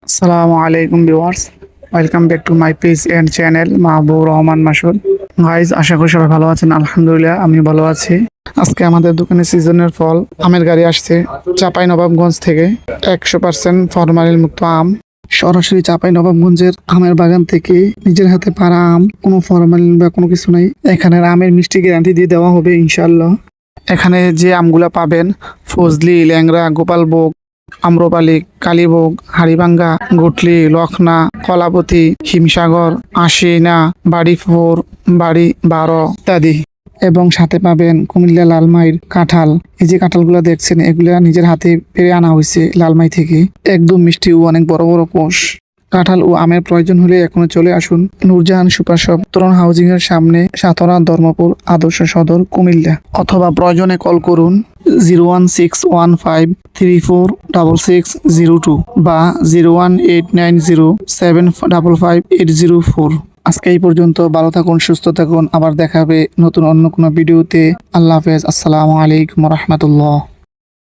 আসসালামু আলাইকুম viewers, welcome back to my page and channel Mahbub Rahman Masud. Guys, আশা করি সবাই ভালো আছেন। আলহামদুলিল্লাহ, আমি ভালো আছি। আজকে আমাদের দোকানে সিজনের ফল আমের গাড়ি আসছে চাঁপাইনবাবগঞ্জ থেকে। 100% ফরমালিন মুক্ত আম, সরাসরি চাঁপাইনবাবগঞ্জের আমের বাগান থেকে নিজের হাতে পাড়া আম, কোনো ফরমালিন বা কোনো কিছু নাই। এখানের আমের মিষ্টি গ্যারান্টি দিয়ে দেওয়া হবে ইনশাল্লাহ। এখানে যে আমগুলা পাবেন ফজলি, ল্যাংড়া, গোপালভোগ, আম্রপালি, কালীভোগ, হাড়িভাঙ্গা, গুটলি, লখনা, কলাপতি, হিমসাগর, আশিনা, বাড়ি 4, বাড়ি 12 ইত্যাদি। এবং সাথে পাবেন কুমিল্লা লালমাইর কাঁঠাল। এই যে কাঁঠালগুলো দেখছেন, এগুলা নিজের হাতে পেরে আনা হয়েছে লালমাই থেকে। একদম মিষ্টি ও অনেক বড় বড় কোষ। কাঁঠাল ও আমের প্রয়োজন হলে এখনো চলে আসুন নূরজাহান সুপার শপ, তরুণ হাউজিং এর সামনে, সাতরা, ধর্মপুর আদর্শ সদর, কুমিল্লা। অথবা প্রয়োজনে কল করুন 01615346602 বা 01890755804। আজকে এই পর্যন্ত। ভালো থাকুন, সুস্থ থাকুন। আবার দেখা হবে নতুন অন্য কোনো ভিডিওতে। আল্লাহ হাফেজ। আসসালামু আলাইকুম রহমতুল্লাহ।